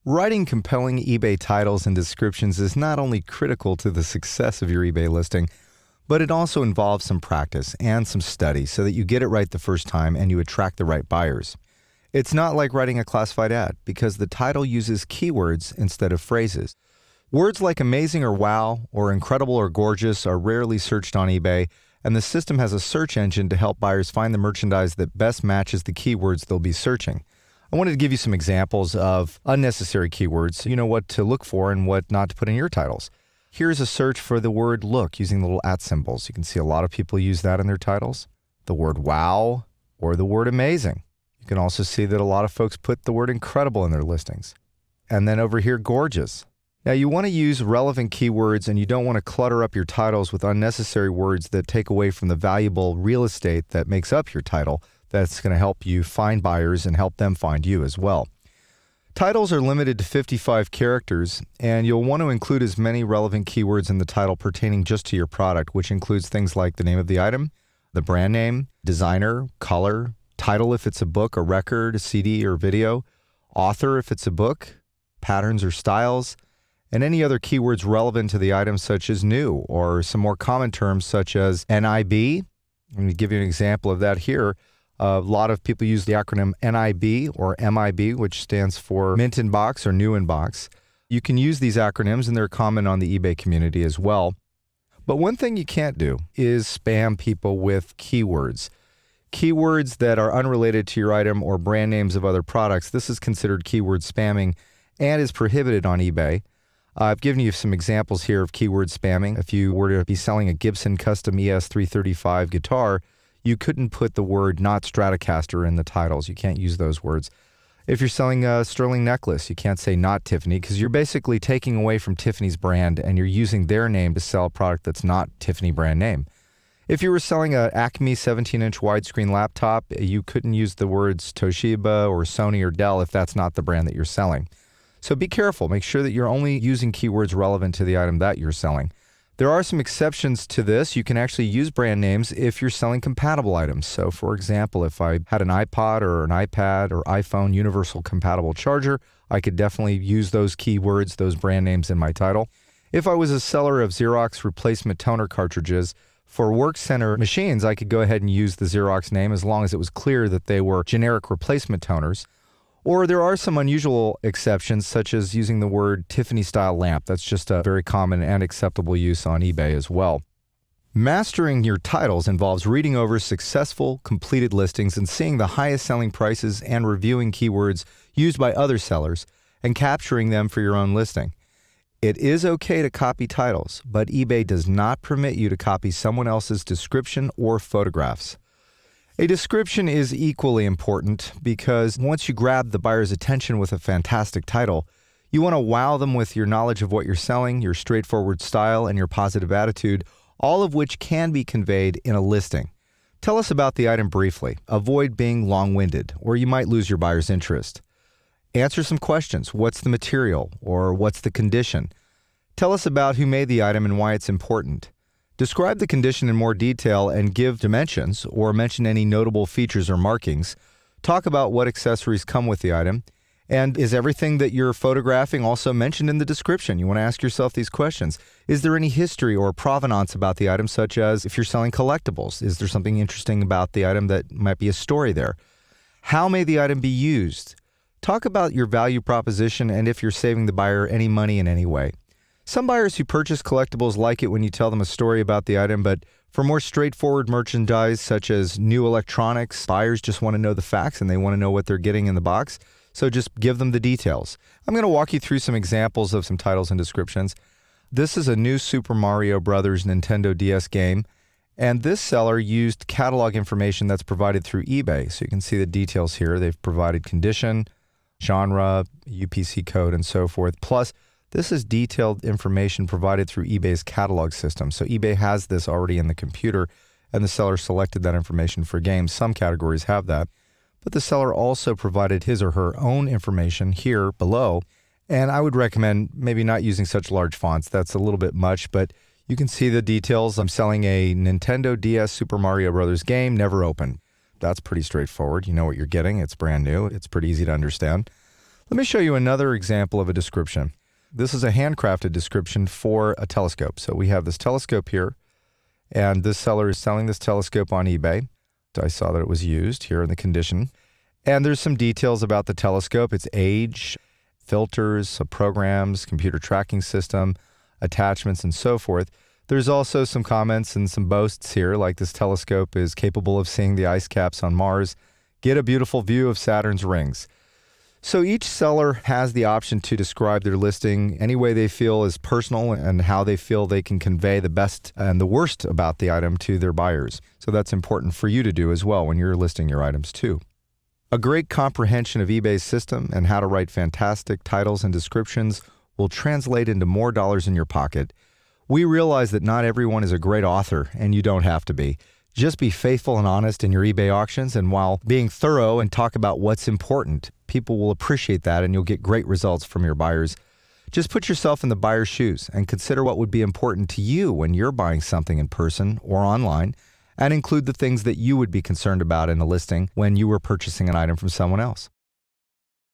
Writing compelling eBay titles and descriptions is not only critical to the success of your eBay listing, but it also involves some practice and some study so that you get it right the first time and you attract the right buyers. It's not like writing a classified ad because the title uses keywords instead of phrases. Words like amazing or wow or incredible or gorgeous are rarely searched on eBay, and the system has a search engine to help buyers find the merchandise that best matches the keywords they'll be searching. I wanted to give you some examples of unnecessary keywords so you know what to look for and what not to put in your titles. Here's a search for the word look using little @ symbols. You can see a lot of people use that in their titles. The word wow or the word amazing. You can also see that a lot of folks put the word incredible in their listings. And then over here, gorgeous. Now you want to use relevant keywords and you don't want to clutter up your titles with unnecessary words that take away from the valuable real estate that makes up your title. That's going to help you find buyers and help them find you as well. Titles are limited to 55 characters, and you'll want to include as many relevant keywords in the title pertaining just to your product, which includes things like the name of the item, the brand name, designer, color, title if it's a book, a record, a CD, or video, author if it's a book, patterns or styles, and any other keywords relevant to the item such as new, or some more common terms such as NIB. I'm going to give you an example of that here. A lot of people use the acronym NIB or MIB, which stands for Mint in Box or New in Box. You can use these acronyms, and they're common on the eBay community as well. But one thing you can't do is spam people with keywords. Keywords that are unrelated to your item or brand names of other products. This is considered keyword spamming and is prohibited on eBay. I've given you some examples here of keyword spamming. If you were to be selling a Gibson Custom ES335 guitar, you couldn't put the word not Stratocaster in the titles. You can't use those words. If you're selling a sterling necklace, you can't say not Tiffany because you're basically taking away from Tiffany's brand and you're using their name to sell a product that's not Tiffany brand name. If you were selling an Acme 17-inch widescreen laptop, you couldn't use the words Toshiba or Sony or Dell if that's not the brand that you're selling. So be careful. Make sure that you're only using keywords relevant to the item that you're selling. There are some exceptions to this. You can actually use brand names if you're selling compatible items. So for example, if I had an iPod or an iPad or iPhone universal compatible charger, I could definitely use those keywords, those brand names in my title. If I was a seller of Xerox replacement toner cartridges for work center machines, I could go ahead and use the Xerox name as long as it was clear that they were generic replacement toners. Or there are some unusual exceptions, such as using the word Tiffany-style lamp. That's just a very common and acceptable use on eBay as well. Mastering your titles involves reading over successful, completed listings and seeing the highest selling prices and reviewing keywords used by other sellers and capturing them for your own listing. It is okay to copy titles, but eBay does not permit you to copy someone else's description or photographs. A description is equally important because once you grab the buyer's attention with a fantastic title, you want to wow them with your knowledge of what you're selling, your straightforward style, and your positive attitude, all of which can be conveyed in a listing. Tell us about the item briefly. Avoid being long-winded, or you might lose your buyer's interest. Answer some questions. What's the material, or what's the condition? Tell us about who made the item and why it's important. Describe the condition in more detail and give dimensions or mention any notable features or markings. Talk about what accessories come with the item. And is everything that you're photographing also mentioned in the description? You want to ask yourself these questions. Is there any history or provenance about the item, such as if you're selling collectibles? Is there something interesting about the item that might be a story there? How may the item be used? Talk about your value proposition and if you're saving the buyer any money in any way. Some buyers who purchase collectibles like it when you tell them a story about the item, but for more straightforward merchandise such as new electronics, buyers just want to know the facts and they want to know what they're getting in the box, so just give them the details. I'm going to walk you through some examples of some titles and descriptions. This is a new Super Mario Bros. Nintendo DS game, and this seller used catalog information that's provided through eBay, so you can see the details here. They've provided condition, genre, UPC code, and so forth, plus this is detailed information provided through eBay's catalog system. So eBay has this already in the computer, and the seller selected that information for games. Some categories have that. But the seller also provided his or her own information here below. And I would recommend maybe not using such large fonts. That's a little bit much, but you can see the details. I'm selling a Nintendo DS Super Mario Bros. Game, never opened. That's pretty straightforward. You know what you're getting. It's brand new. It's pretty easy to understand. Let me show you another example of a description. This is a handcrafted description for a telescope. So we have this telescope here, and this seller is selling this telescope on eBay. I saw that it was used here in the condition. And there's some details about the telescope, its age, filters, programs, computer tracking system, attachments, and so forth. There's also some comments and some boasts here, like this telescope is capable of seeing the ice caps on Mars, get a beautiful view of Saturn's rings. So each seller has the option to describe their listing any way they feel is personal and how they feel they can convey the best and the worst about the item to their buyers. So that's important for you to do as well when you're listing your items too. A great comprehension of eBay's system and how to write fantastic titles and descriptions will translate into more dollars in your pocket. We realize that not everyone is a great author, and you don't have to be. Just be faithful and honest in your eBay auctions, and while being thorough and talk about what's important, people will appreciate that and you'll get great results from your buyers. Just put yourself in the buyer's shoes and consider what would be important to you when you're buying something in person or online, and include the things that you would be concerned about in a listing when you were purchasing an item from someone else.